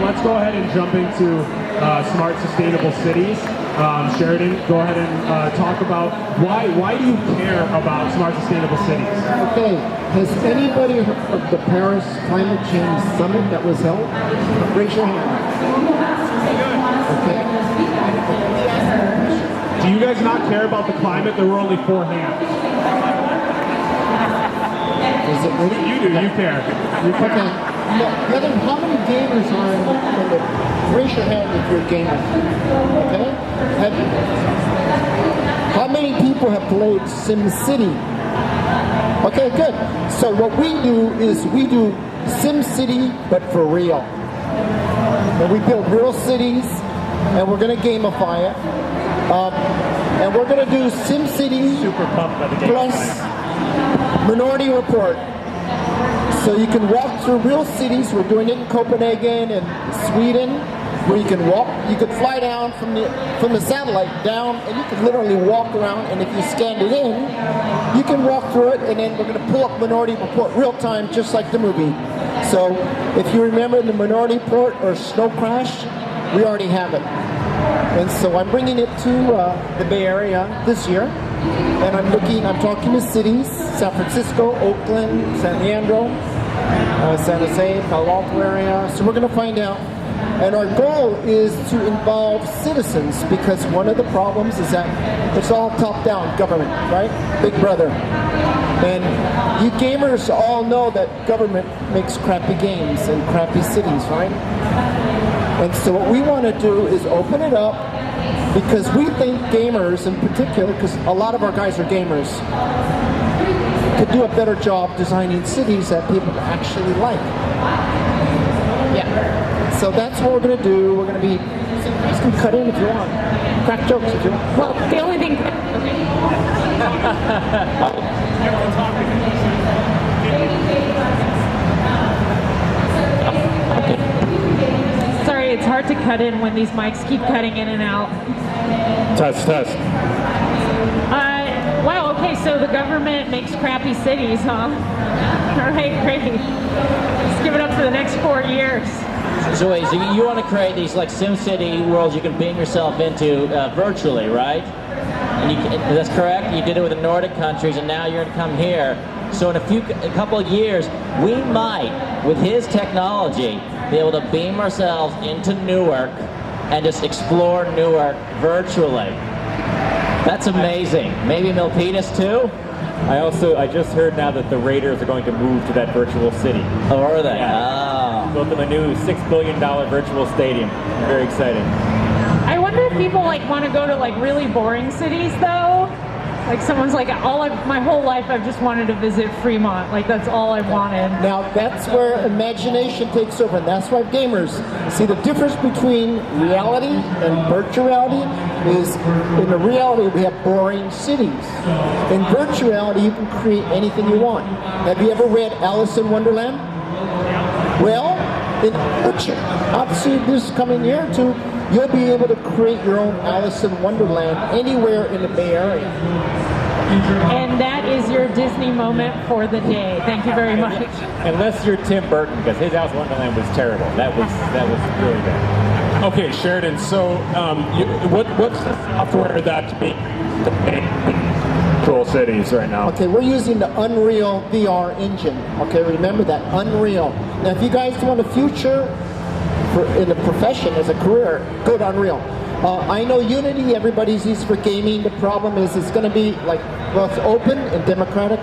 Let's go ahead and jump into smart, sustainable cities. Sheridan, go ahead and talk about why do you care about smart, sustainable cities? Okay, has anybody heard of the Paris Climate Change Summit that was held? Raise your hand. Okay. Do you guys not care about the climate? There were only 4 hands. Is it really? You do, you care. You care. Okay. No, Heather, how many gamers are in the raise your hand if you're a gamer. Okay? How many people have played SimCity? Okay, good. So what we do is we do SimCity, but for real. And we build real cities, and we're going to gamify it. And we're going to do SimCity Super pumped by the game plus Minority Report. So you can walk through real cities. We're doing it in Copenhagen and Sweden, where you can walk. You could fly down from the satellite down, and you can literally walk around. And if you scanned it in, you can walk through it. And then we're going to pull up Minority Report real time, just like the movie. So if you remember the Minority Report or Snow Crash, we already have it. And so I'm bringing it to the Bay Area this year. And I'm talking to cities, San Francisco, Oakland, San Leandro, San Jose, Palo Alto area. So we're going to find out. And our goal is to involve citizens, because one of the problems is that it's all top-down government, right? Big brother. And you gamers all know that government makes crappy games and crappy cities, right? And so what we want to do is open it up, because we think gamers in particular, because a lot of our guys are gamers, could do a better job designing cities that people actually like. Yeah. So that's what we're going to do. We're going to be, you guys can cut in if you want. Crack jokes if you want. Well, the only thing... Sorry, it's hard to cut in when these mics keep cutting in and out. Test. Wow, okay, so the government makes crappy cities, huh? All right, great. Let's give it up for the next 4 years. So wait, so you want to create these like SimCity worlds you can beam yourself into virtually, right? And that's correct? You did it with the Nordic countries, and now you're going to come here. So in a couple of years, we might, with his technology, be able to beam ourselves into Newark and just explore Newark virtually. That's amazing. Maybe Milpitas too? I just heard now that the Raiders are going to move to that virtual city. Oh, are they? Yeah. Built them a new $6 billion virtual stadium. Very exciting. I wonder if people like want to go to like really boring cities though. Like someone's like, my whole life I've just wanted to visit Fremont. Like that's all I wanted. Now that's where imagination takes over, and that's why gamers see the difference between reality and virtual reality is in the reality we have boring cities. In virtual reality you can create anything you want. Have you ever read Alice in Wonderland? Well, in virtual, obviously this coming year or two, you'll be able to create your own Alice in Wonderland anywhere in the Bay Area. And that is your Disney moment for the day. Thank you very much. Unless you're Tim Burton, because his Alice in Wonderland was terrible. That was really bad. Okay, Sheridan, so what's the software that's being control cities right now? Okay, we're using the Unreal VR engine. Okay, remember that, Unreal. Now if you guys want a future in a profession as a career, go to Unreal. I know Unity, everybody's used for gaming. The problem is it's going to be like, well, it's open and democratic.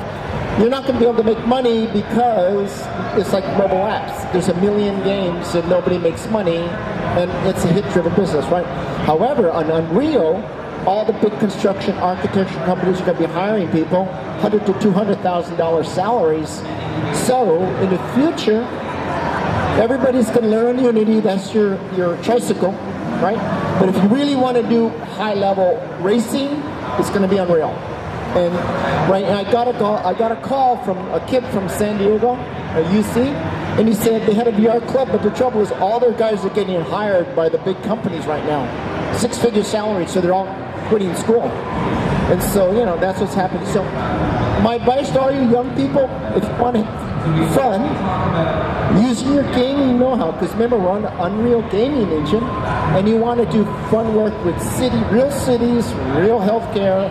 You're not going to be able to make money because it's like mobile apps. There's a million games and nobody makes money, and it's a hit-driven business, right? However, on Unreal, all the big construction architecture companies are going to be hiring people, $100,000 to $200,000 salaries. So in the future, everybody's going to learn Unity. That's your tricycle, right? But if you really want to do high-level racing, it's going to be Unreal. And right, and I got a call from a kid from San Diego, UC, and he said they had a VR club, but the trouble is all their guys are getting hired by the big companies right now, 6-figure salaries, so they're all quitting school. And so, that's what's happening. So my advice to all you young people, if you want to fun, using your gaming know-how, because remember, we're on the Unreal Gaming Engine, and you want to do fun work with real cities, real healthcare,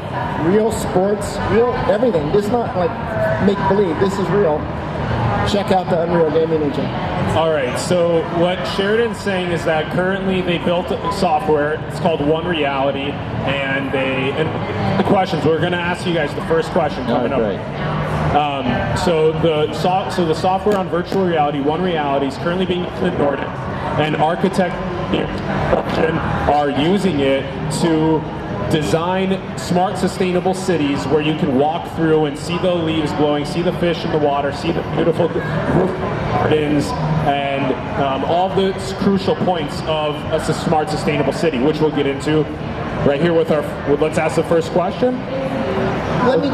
real sports, real everything. This is not like make-believe. This is real. Check out the Unreal Gaming Engine. All right, so what Sheridan's saying is that currently they built software. It's called One Reality, and the questions, we're going to ask you guys the first question coming up. So the software on virtual reality, One Reality, is currently being used in Nordic, and architects are using it to design smart, sustainable cities where you can walk through and see the leaves blowing, see the fish in the water, see the beautiful gardens, and all the crucial points of a smart, sustainable city, which we'll get into right here with let's ask the first question. Let me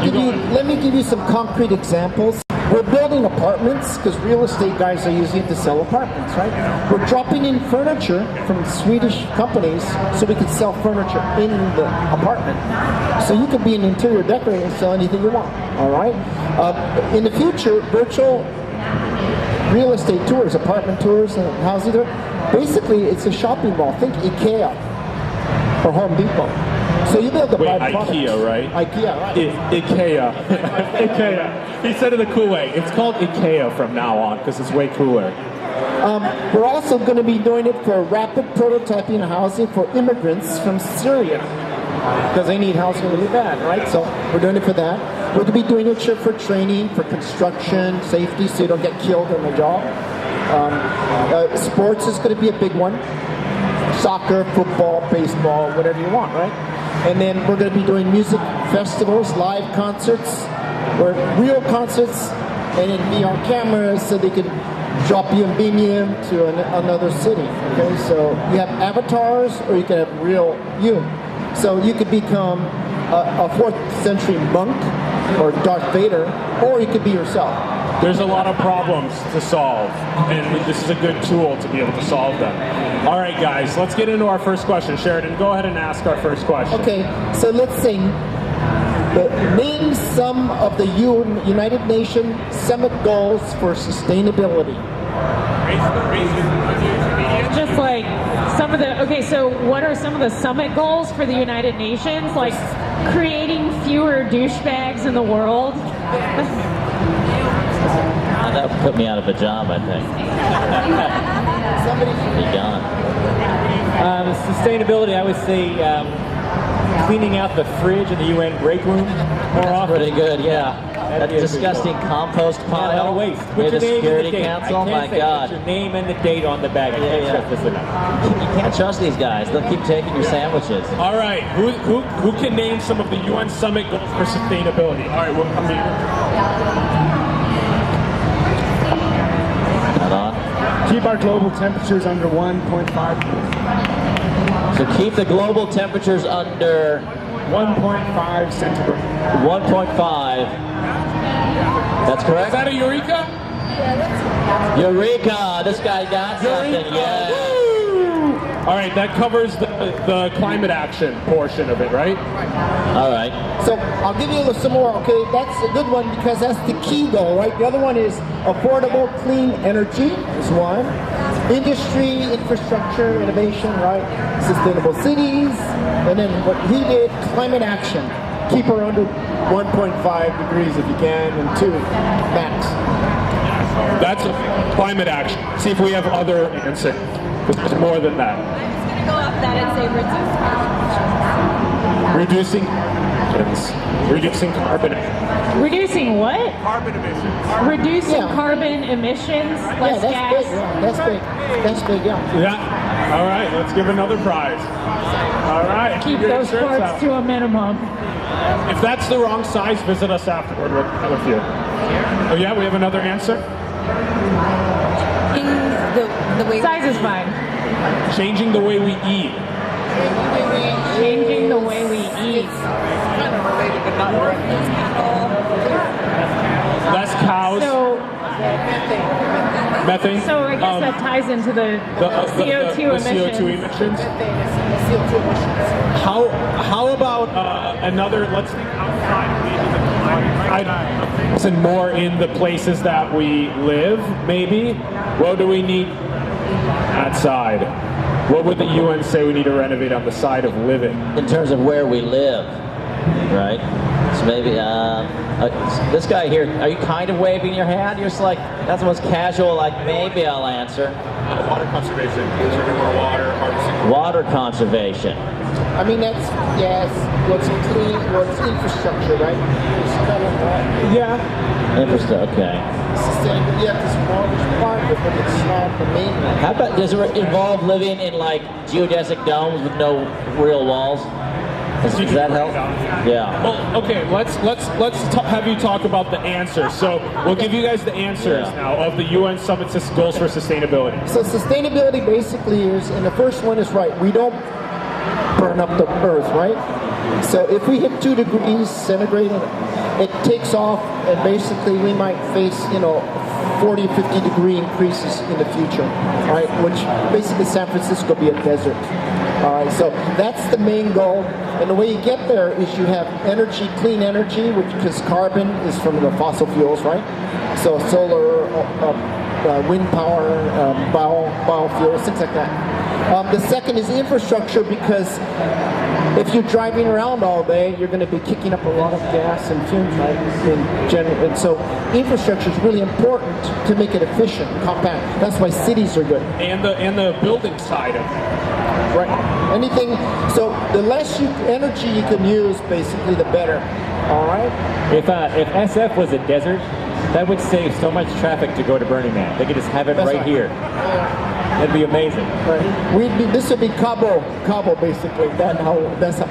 give you some concrete examples. We're building apartments because real estate guys are using it to sell apartments, right? We're dropping in furniture from Swedish companies so we can sell furniture in the apartment. So you could be an interior decorator and sell anything you want, all right? In the future, virtual real estate tours, apartment tours, and housing tours, basically it's a shopping mall. Think IKEA or Home Depot. So you build the Wait, buy products. IKEA, right? IKEA, right? IKEA. IKEA. He said it the cool way. It's called IKEA from now on because it's way cooler. We're also going to be doing it for rapid prototyping housing for immigrants from Syria because they need housing really bad, right? So we're doing it for that. We're going to be doing it for training, for construction, safety, so you don't get killed on the job. Sports is going to be a big one. Soccer, football, baseball, whatever you want, right? And then we're going to be doing music festivals, live concerts, or real concerts, and in VR cameras so they can drop you and beam you to another city. Okay, so you have avatars, or you can have real you. So you could become a 4th century monk or Darth Vader, or you could be yourself. There's a lot of problems to solve, and this is a good tool to be able to solve them. All right, guys, let's get into our first question. Sheridan, go ahead and ask our first question. Okay, so let's sing. Name some of the United Nations Summit Goals for Sustainability. Just like some of the, okay, so what are some of the summit goals for the United Nations? Like creating fewer douchebags in the world? That would put me out of a job, I think. Be gone. Sustainability, I would say cleaning out the fridge in the UN break room more often. Pretty good, yeah. That disgusting compost pile. A lot of waste. Near Put the your name and Security the date. Council. I My can't say, God. put your name and the date on the bag. I can't stress this enough. You can't trust these guys. They'll keep taking your sandwiches. All right, who can name some of the UN Summit Goals for Sustainability? All right, we'll come here. Keep our global temperatures under 1.5. So keep the global temperatures under 1.5 centigrade. 1.5. That's Is correct? that a Eureka? Eureka! This guy got something, yeah. All right, that covers the climate action portion of it, right? All right. So I'll give you some more, okay? That's a good one because that's the key goal, right? The other one is affordable clean energy is one. Industry, infrastructure, innovation, right? Sustainable cities. And then what he did, climate action. Keep her under 1.5 degrees if you can, and 2 max. That's a climate action. See if we have other answers. There's more than that. I'm just going to go off that and say Reducing carbon. Reducing what? Carbon emissions. Reducing Yeah. carbon emissions, less that's gas. big, yeah. That's big. That's big, yeah. Yeah. All right, let's give another prize. All right. Keep Get your those shirts parts out. to a minimum. If that's the wrong size, visit us afterward with you. Oh yeah, we have another answer? the way Size is fine. Changing the way we eat. Changing the way we eat. Less cows. So Methane. So I guess that ties into the CO2 emissions. CO2 emissions. How about another? Let's think outside, and more in the places that we live. Maybe. What do we need outside? What would the UN say we need to renovate on the side of living? In terms of where we live, right? So maybe this guy here. Are you kind of waving your hand? You're just like that's the most casual. Like maybe I'll answer. Water conservation. Conserving more water. Harvesting. Water conservation. I mean, that's, yes, what's clean, what's infrastructure, right? It's kind of, Yeah. Infrastructure, okay. sustainable, yeah, because water's part of it, but it's not the main one. How about, does it involve living in like geodesic domes with no real walls? Does that help? Yeah. Well, okay. Let's have you talk about the answers. So we'll give you guys the answers now of the UN Summit Goals for Sustainability. So sustainability basically is, and the first one is right, we don't burn up the earth, right? So if we hit 2 degrees centigrade, it takes off, and basically we might face, 40, 50 degree increases in the future, right? Which basically San Francisco will be a desert. All right, so that's the main goal. And the way you get there is you have energy, clean energy, because carbon is from the fossil fuels, right? So solar, wind power, biofuels, things like that. The second is infrastructure, because if you're driving around all day, you're going to be kicking up a lot of gas and fumes, right? And so infrastructure is really important to make it efficient, compact. That's why cities are good. And the building side of it. Right. Anything. So the less energy you can use, basically, the better. All right. If SF was a desert, that would save so much traffic to go to Burning Man. They could just have it That's right right. here. That'd be amazing. Right. This would be Cabo, basically. That's how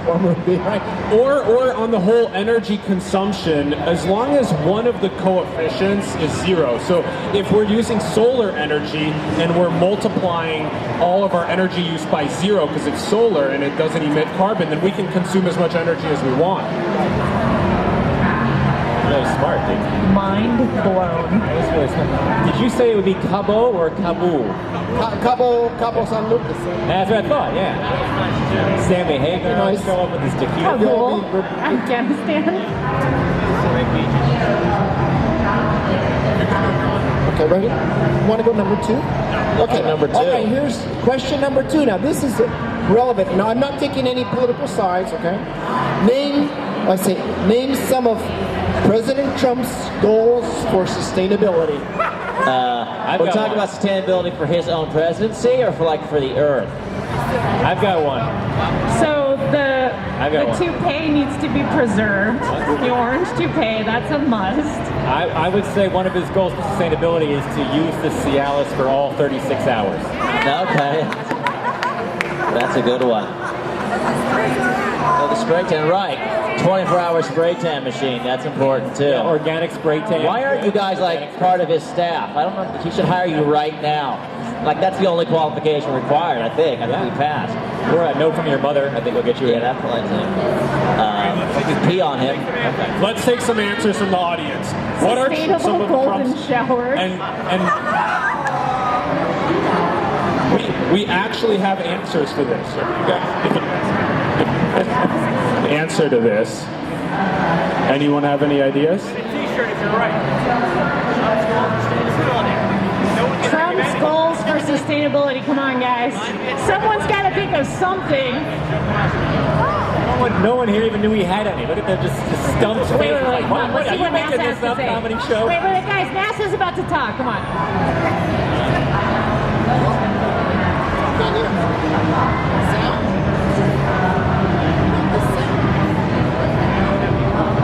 one would be, right? Or on the whole energy consumption, as long as one of the coefficients is 0. So if we're using solar energy and we're multiplying all of our energy use by 0 because it's solar and it doesn't emit carbon, then we can consume as much energy as we want. Really smart, dude. Mind blown. That was really smart. Did you say it would be Cabo or Kabul? Cabo San Lucas. That's what I thought, yeah. Sammy Hagar Nice. show up with his tequila. Kabul, Afghanistan. Okay, ready? Want to go number 2? Okay, number 2. Okay, here's question number 2. Now, this is relevant. Now, I'm not taking any political sides, okay? Name some of President Trump's goals for sustainability. We're talking about sustainability for his own presidency or for the Earth? I've got one. So the got one. toupee needs to be preserved. The orange toupee, that's a must. I would say one of his goals for sustainability is to use the Cialis for all 36 hours. Okay. That's a good one. Oh, the spray tan, right. 24-hour spray tan machine, that's important too. Yeah, organic spray tan. Why aren't you guys part of his staff? I don't know, he should hire you right now. That's the only qualification required, I think. I think we passed. Or a note from your mother, I think we'll get you in. That's plenty. You can pee on him. Okay. Let's take some answers from the audience. What are some Sustainable of the golden Trump's showers. and we actually have answers for this. So you guys, answer to this. Anyone have any ideas? T-shirt if you're right. Trump's goals for sustainability. Come on, guys. Someone's got to think of something. No one here even knew he had any. Look at that, just stumped face. Wait. Like, Come on, what let's are see you what making NASA has this to up say. comedy show? Wait, guys, NASA's about to talk. Come on.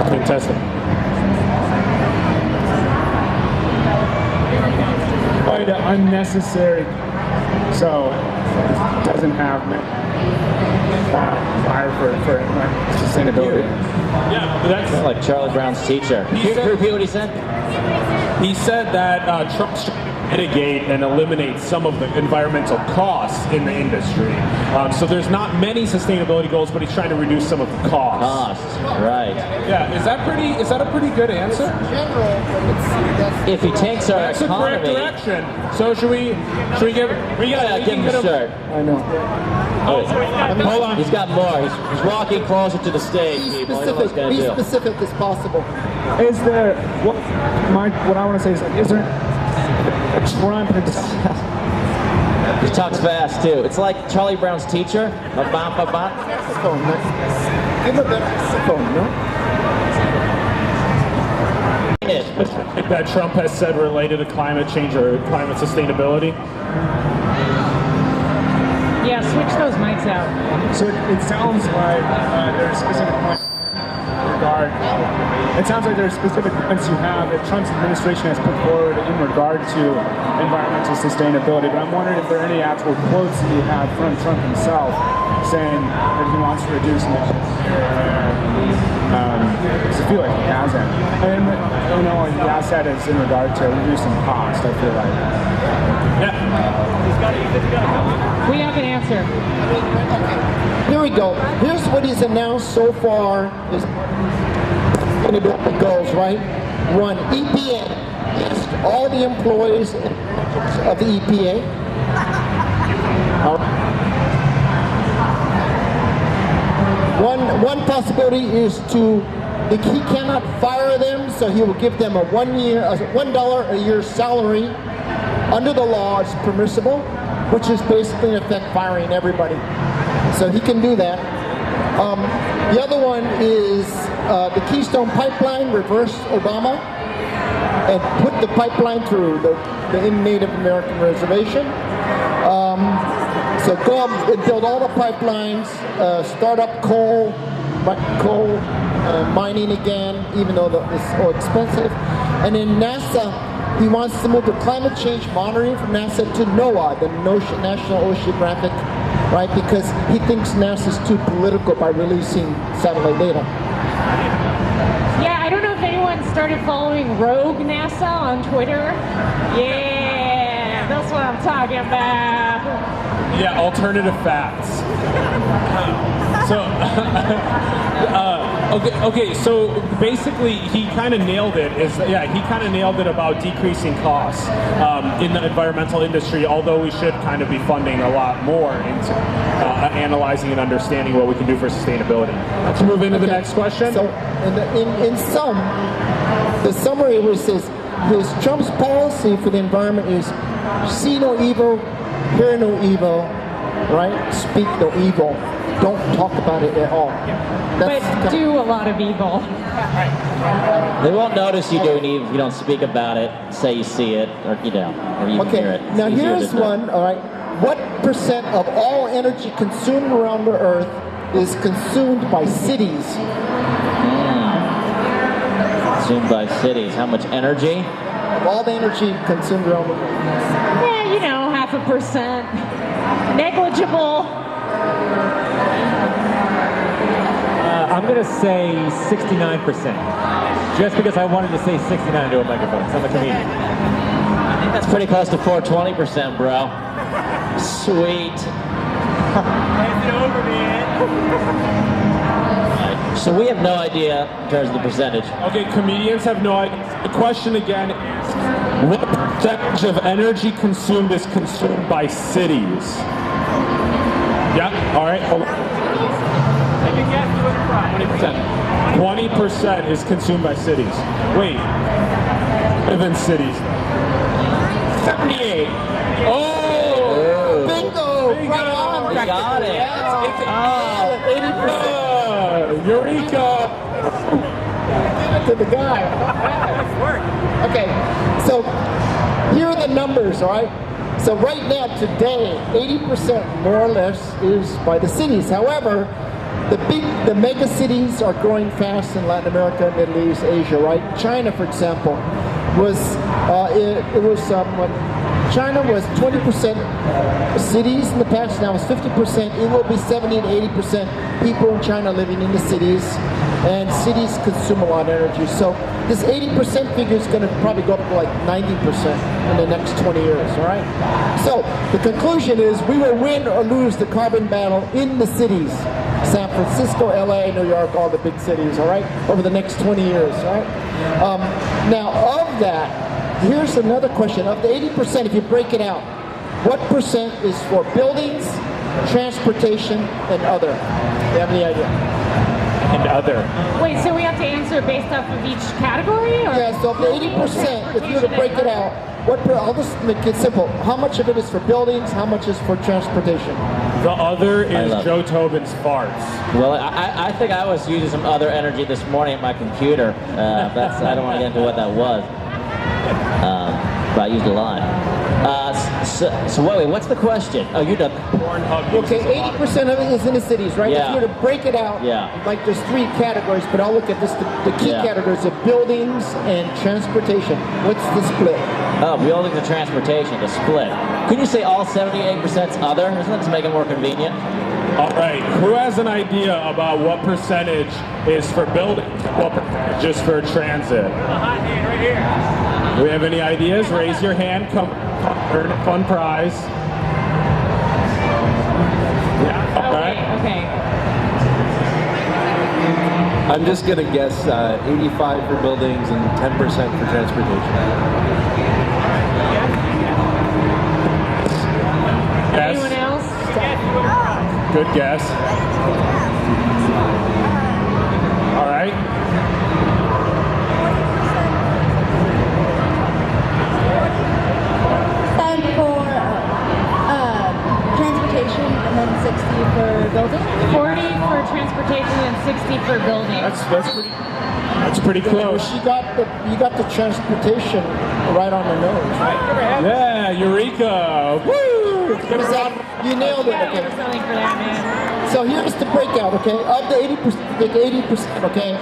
Fantastic. Quite unnecessary, so it doesn't have fire for sustainability. Yeah, that's Like Charlie Brown's teacher. Can you repeat what he said? he said that Trump's mitigate and eliminate some of the environmental costs in the industry. So there's not many sustainability goals, but he's trying to reduce some of the costs. Costs, right. Yeah, is that a pretty good answer? General, but it's If he takes our That's the correct economy, direction. So should we give give him a shirt. I know. Hold on. He's got more. He's walking closer to the stage, be people. I don't know what he's specific. gonna Be do. specific as possible. Is there what I want to say is there a Trump? He talks fast too. It's like Charlie Brown's teacher. Ba-bam, ba-bam. Saxophone, right? Give him a better saxophone, no? That Trump has said related to climate change or climate sustainability? Yeah, switch those mics out. So it sounds like there's specific points in regard. It sounds like there's specific points you have that Trump's administration has put forward in regard to environmental sustainability. But I'm wondering if there are any actual quotes that you have from Trump himself saying that he wants to reduce emissions here and there. Because I feel like he hasn't. And you know, he has said it's in regard to reducing cost. I feel like. We have an answer. Here we go. Here's what he's announced so far. His sustainability goals, right? One, EPA. List all the employees of the EPA. One possibility is he cannot fire them, so he will give them a $1 a year salary. Under the law, it's permissible, which is basically in effect firing everybody. So he can do that. The other one is the Keystone Pipeline, reverse Obama, and put the pipeline through the Native American reservation. So go up and build all the pipelines, start up coal mining again, even though it's so expensive. And then NASA, he wants to move the climate change monitoring from NASA to NOAA, the National Oceanographic, right? Because he thinks NASA's too political by releasing satellite data. Yeah, I don't know if anyone started following Rogue NASA on Twitter. Yeah, that's what I'm talking about. Yeah, alternative facts. So, okay. So basically, he kind of nailed it. He kind of nailed it about decreasing costs in the environmental industry. Although we should kind of be funding a lot more into analyzing and understanding what we can do for sustainability. Let's move into the next question. So, in sum, the summary was his Trump's policy for the environment is see no evil, hear no evil, right? Speak no evil. Don't talk about it at all. But do a lot of evil. They won't notice you doing evil if you don't speak about it, say you see it, or or you hear it. It's now easier here's to do. one, all right. What percent of all energy consumed around the earth is consumed by cities? Consumed by cities. How much energy? Of all the energy consumed around the world. Yeah, 0.5%. Negligible. I'm going to say 69%. Just because I wanted to say 69 to a microphone. So I'm a comedian. I think that's pretty close to 420%, bro. Sweet. So we have no idea in terms of the percentage. Okay, comedians have no idea. The question again is, what percentage of energy consumed is consumed by cities? Yeah, all right. Hold on. 20%. 20% is consumed by cities. Wait, live in cities. 78. Oh! Bingo! Right on! We got it. It's 80%. Eureka! Give it to the guy. Okay, so here are the numbers, all right? So right now, today, 80% more or less is by the cities. However, the mega cities are growing fast in Latin America, Middle East, Asia, right? China, for example, was China was 20% cities in the past, now it's 50%. It will be 70 to 80% people in China living in the cities, and cities consume a lot of energy. So this 80% figure is going to probably go up to like 90% in the next 20 years, all right? So the conclusion is we will win or lose the carbon battle in the cities. San Francisco, LA, New York, all the big cities, all right, over the next 20 years, all right? Now, of that, here's another question. Of the 80%, if you break it out, what percent is for buildings, transportation, and other? Do you have any idea? And other. Wait, so we have to answer based off of each category? Or? Yeah, so of the 80%, if you were to break it out, I'll just make it simple. How much of it is for buildings? How much is for transportation? The other is Joe Tobin's farts. Well, I think I was using some other energy this morning at my computer. I don't want to get into what that was. But I used a lot. So wait, what's the question? Oh, you're done. Okay, 80% of it is in the cities, right? Yeah. If you were to break it out, like there's 3 categories, but I'll look at this, the key categories of buildings and transportation. What's the split? Oh, buildings and transportation, the split. Could you say all 78% is other? Isn't that to make it more convenient? All right, who has an idea about what percentage is for buildings, what percentage is for transit? Right here. Do we have any ideas? Raise your hand, come earn a fun prize. Yeah, all right. Okay. I'm just going to guess 85 for buildings and 10% for transportation. Yes. Anyone else? Good guess. All right. For transportation and then 60 for building. 40 for transportation and 60 for building. That's pretty close. You got the transportation right on the nose. Yeah, Eureka! Woo! You nailed it. Yeah, Okay. give us something for that, man. So here's the breakout, okay? Of the 80%, okay?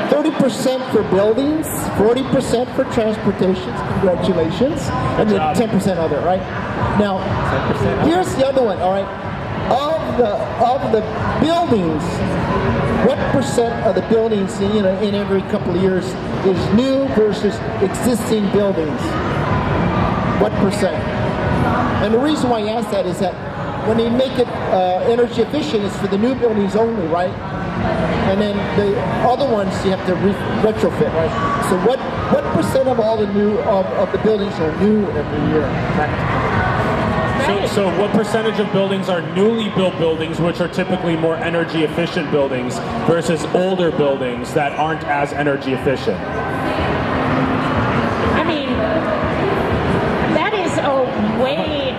30% for buildings, 40% for transportation. Congratulations. And then 10% other, right? Now, here's the other one, all right? Of the buildings, what percent of the buildings, in every couple of years is new versus existing buildings? What percent? And the reason why I ask that is that when they make it energy efficient, it's for the new buildings only, right? And then the other ones you have to retrofit, right? So what percent of all the new of the buildings are new every year? So what percentage of buildings are newly built buildings, which are typically more energy efficient buildings, versus older buildings that aren't as energy efficient? I mean, that is way,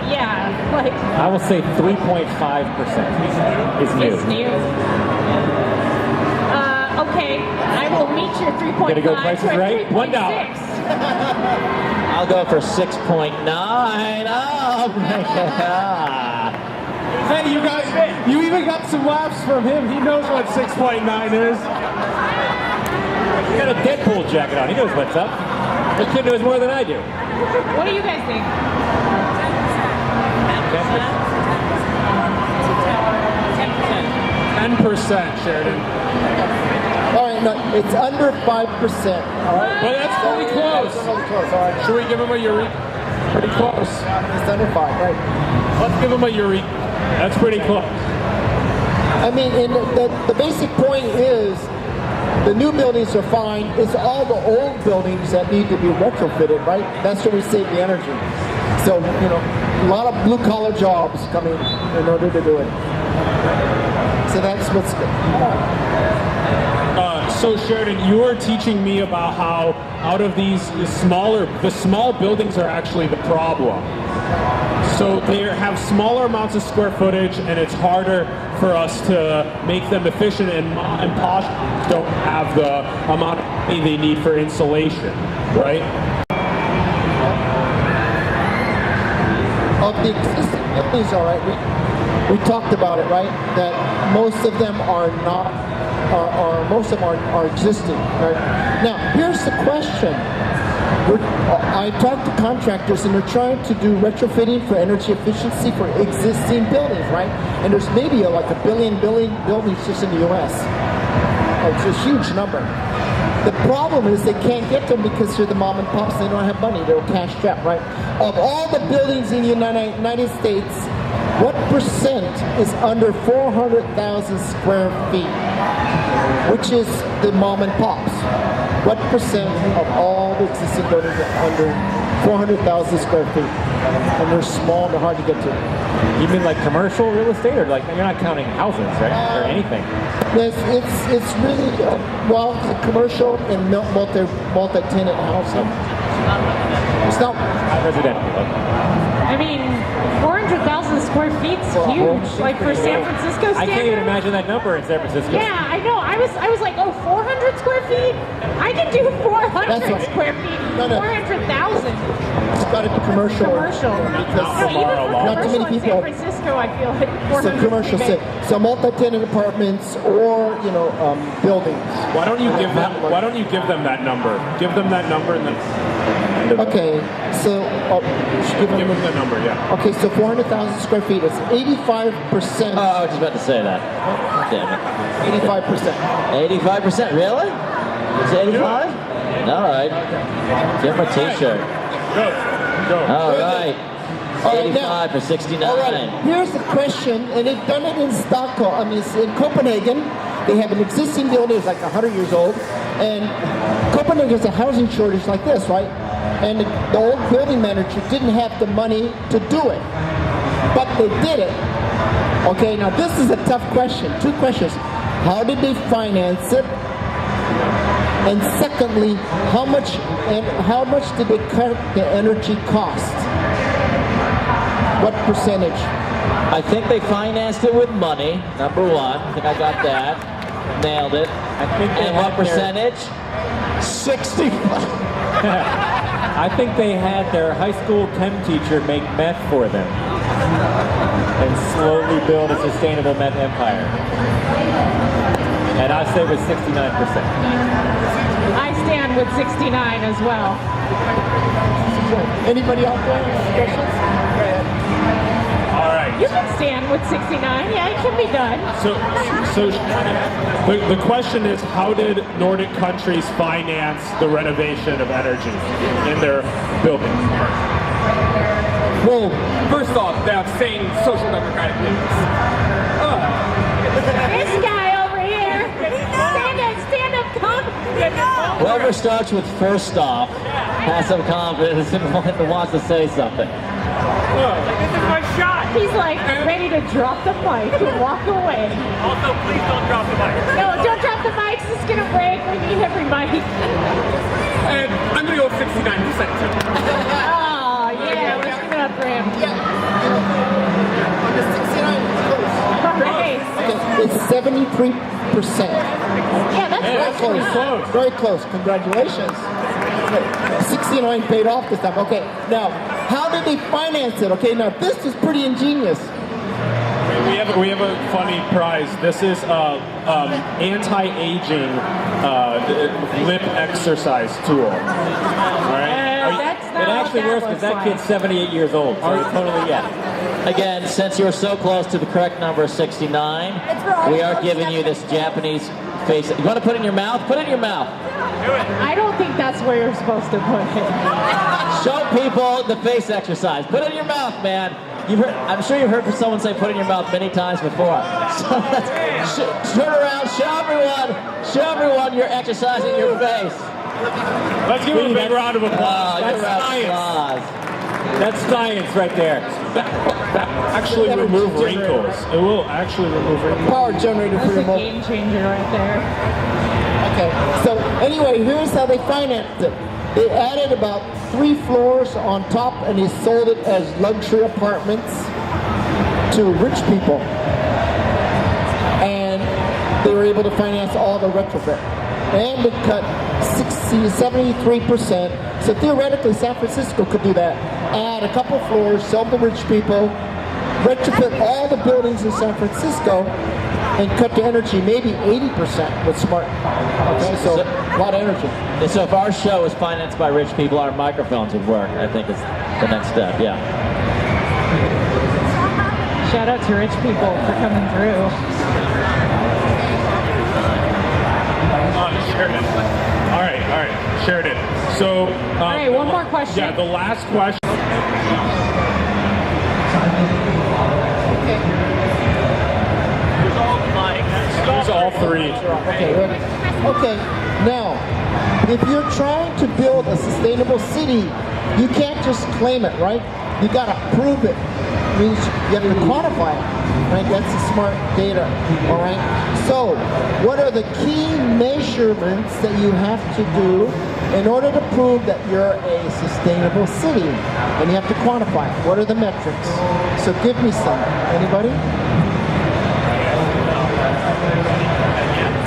like. I will say 3.5% is new. It's new. Okay, I will meet your 3.5 Gonna go prices for right? $1. I'll go for 6.9. Oh my God. Hey, you guys, you even got some laughs from him. He knows what 6.9 is. He got a Deadpool jacket on. He knows what's up. This kid knows more than I do. What do you guys think? 10%, Sheridan. All right, no, it's under 5%. All right, But that's pretty close. It's really close. All right, Should we give him a Eureka? Pretty close. it's under 5, right? Let's give him a Eureka. That's pretty close. I mean, and the basic point is the new buildings are fine. It's all the old buildings that need to be retrofitted, right? That's where we save the energy. So, a lot of blue-collar jobs coming in order to do it. So that's what's good. So Sheridan, you were teaching me about how out of the small buildings are actually the problem. So they have smaller amounts of square footage, and it's harder for us to make them efficient, and posh don't have the amount of money they need for insulation, right? Of the existing buildings, all right, we talked about it, right? That most of them are not, most of them are existing, right? Now, here's the question. I talked to contractors and they're trying to do retrofitting for energy efficiency for existing buildings, right? And there's maybe like a billion buildings just in the U.S. It's a huge number. The problem is they can't get them because they're the mom and pops. They don't have money. They're cash strapped, right? Of all the buildings in the United States, what percent is under 400,000 square feet? Which is the mom and pops? What percent of all the existing buildings are under 400,000 square feet? And they're small, they're hard to get to. You mean like commercial real estate, or like you're not counting houses, right, or anything? Yes, it's really well, it's commercial and multi-tenant housing. It's not residential. I mean, 400,000 square feet's huge. Like for San Francisco standards. I can't even imagine that number in San Francisco. Yeah, I know. I was like, oh, 400 square feet? I can do 400 square feet. No. 400,000. It's got to be commercial. Commercial. No, even for not too many commercial in people. San Francisco, I feel like 400 So commercial, so multi-tenant apartments or buildings. Why don't you give them that number? Give them that number and then. Okay, so Give them the number, yeah. Okay, so 400,000 square feet is 85%. Oh, I was just about to say that. Damn it. 85%. 85%, really? It's 85? All right. Give him a t-shirt. Go. All right. All right, 85 now, for 69. All right, here's the question, and they've done it in Stockholm. I mean, it's in Copenhagen. They have an existing building that's like 100 years old, and Copenhagen has a housing shortage like this, right? And the old building manager didn't have the money to do it, but they did it. Okay, now this is a tough question. Two questions. How did they finance it? And secondly, how much did they cut the energy cost? What percentage? I think they financed it with money, number one. I think I got that. Nailed it. And what percentage? 65. I think they had their high school chem teacher make meth for them and slowly build a sustainable meth empire. And I say with 69%. I stand with 69 as well. Anybody out there? Questions? Go ahead. All right. You can stand with 69. Yeah, it can be done. So the question is, how did Nordic countries finance the renovation of energy in their buildings? Well, first off, they're saying social democratic things. This guy over here. Stand up, come. Whoever starts with first off has some confidence and wants to say something. This is my shot. He's like ready to drop the mic and walk away. Also, please don't drop the mic. No, don't drop the mic. It's just gonna break. We need every mic. And I'm gonna go with 69% too. Oh, yeah. Let's give it up for him. The 69 is close. Great. Okay, it's 73%. Yeah, that's Very close. Very close. Congratulations. 69 paid off this time. Okay, now, how did they finance it? Okay, now this is pretty ingenious. We have a funny prize. This is anti-aging lip exercise tool. All right. It actually works because that kid's 78 years old. So it's totally, yeah. Again, since you're so close to the correct number, 69, we are giving you this Japanese face. You want to put it in your mouth? Put it in your mouth. I don't think that's where you're supposed to put it. Show people the face exercise. Put it in your mouth, man. I'm sure you've heard someone say put it in your mouth many times before. So let's turn around, show everyone you're exercising your face. Let's give him a big round of applause. That's science. That's science right there. That actually remove wrinkles. It will actually remove wrinkles. Power generator for That's your a mobile. game changer right there. Okay, so anyway, here's how they financed it. They added about 3 floors on top and they sold it as luxury apartments to rich people. And they were able to finance all the retrofit. And they cut 73%. So theoretically, San Francisco could do that. Add a couple floors, sell to rich people, retrofit all the buildings in San Francisco, and cut the energy maybe 80% with smart. Okay, so a lot of energy. And so if our show was financed by rich people, our microphones would work. I think is the next step. Yeah. Shout out to rich people for coming through. Sheridan. All right, Sheridan. So, All right, one more question. Yeah, the last question. There's all three. Okay, ready? Okay, now, if you're trying to build a sustainable city, you can't just claim it, right? You gotta prove it. It means you have to quantify it, right? That's the smart data, all right? So, what are the key measurements that you have to do in order to prove that you're a sustainable city? And you have to quantify it. What are the metrics? So give me some. Anybody?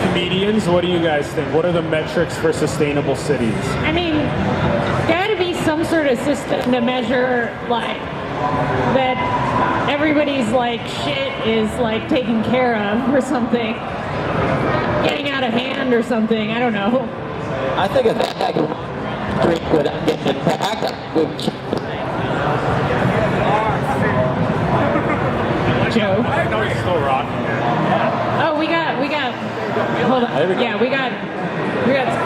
Comedians, what do you guys think? What are the metrics for sustainable cities? I mean, gotta be some sort of system to measure, like, that everybody's, like, shit is, like, taken care of or something. Getting out of hand or something, I don't know. I think if that drink would get impact, Joe. I know you're still rocking. Oh, we got, hold on. There we go. Yeah, we got.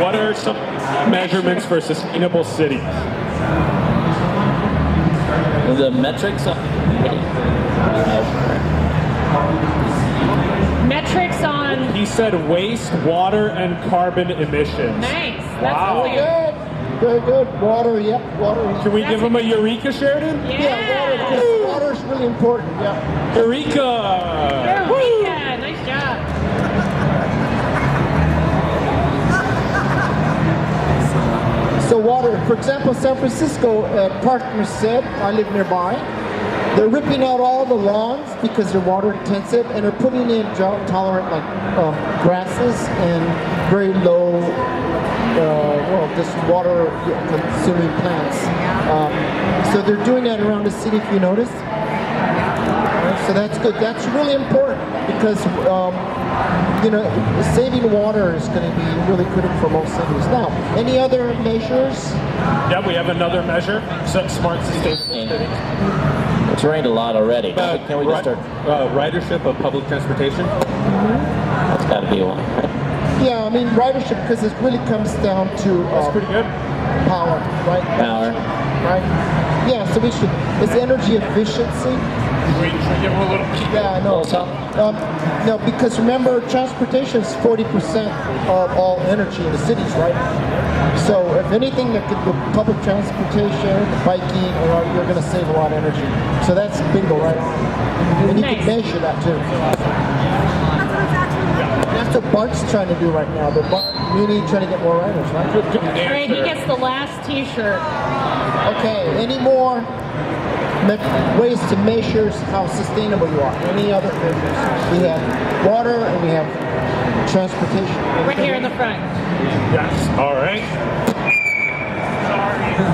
What are some measurements for sustainable cities? the metrics of Metrics on. He said waste, water, and carbon emissions. Nice. That's Wow. really Good. Very good. Water, yep. Water. Can we give him a Eureka, Sheridan? Yeah. Water is really important. Yeah. Eureka! Eureka. Nice job. So water, for example, San Francisco, Park Merced, I live nearby. They're ripping out all the lawns because they're water intensive, and they're putting in drought tolerant like grasses and very low, just water consuming plants. So they're doing that around the city, if you notice. So that's good. That's really important because saving water is going to be really critical for most cities. Now, any other measures? Yeah, we have another measure. Smart sustainable cities. It's rained a lot already. Can we just start? Ridership of public transportation? That's got to be one. Yeah, I mean ridership because it really comes down to That's pretty good. power, right? Power. Right? Yeah, so we should. It's energy efficiency. We should give him a little. Yeah, no. No, because remember, transportation is 40% of all energy in the cities, right? So if anything that could be public transportation, biking, or you're going to save a lot of energy. So that's bingo, right? And you can measure that too. That's what Bart's trying to do right now. But Bart, Muni trying to get more riders, right? All right, he gets the last T-shirt. Okay, any more ways to measure how sustainable you are? Any other measures? We have water and we have transportation. Right here in the front. Yes. All right.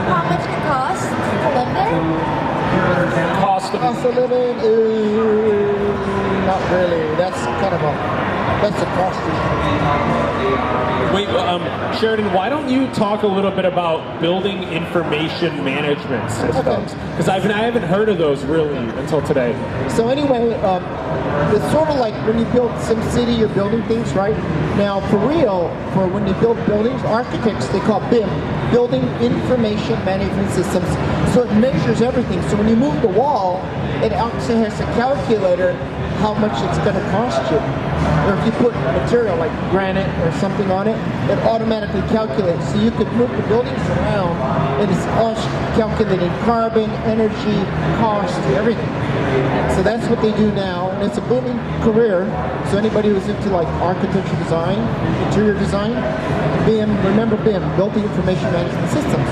How much it costs to live there? Cost of Cost of living, not really. That's kind of that's a cost issue. Wait, Sheridan, why don't you talk a little bit about building information management systems? Because I haven't heard of those really until today. So anyway, it's sort of like when you build SimCity, you're building things, right? Now, for real, for when you build buildings, architects, they call BIM, Building Information Management Systems. So it measures everything. So when you move the wall, it actually has a calculator how much it's going to cost you. Or if you put material like granite or something on it, it automatically calculates. So you could move the buildings around and it's all calculating carbon, energy, cost, everything. So that's what they do now, and it's a booming career. So anybody who's into like architecture design, interior design, BIM, remember BIM, Building Information Management Systems.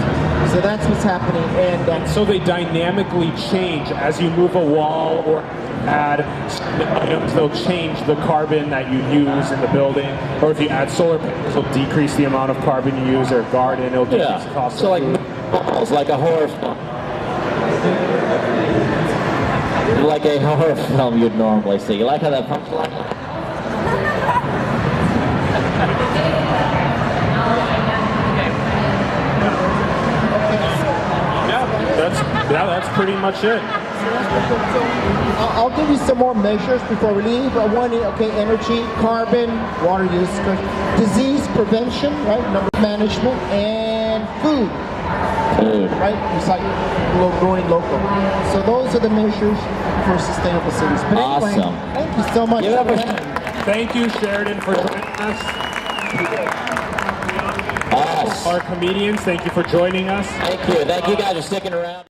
So that's what's happening. And So they dynamically change as you move a wall or add items, they'll change the carbon that you use in the building. Or if you add solar panels, it'll decrease the amount of carbon you use, or garden, it'll decrease the cost So of food. it's like a horror film. Like a horror film you'd normally see. You like how that punchline? pretty much it. I'll give you some more measures before we leave. Okay, energy, carbon, water use, disease prevention, right? Number management, and food. Right? Recycle, growing local. So those are the measures for sustainable cities. But anyway, Awesome. thank you so much. Thank you, Sheridan, for joining us. Our comedians, thank you for joining us. Thank you. Thank you guys for sticking around.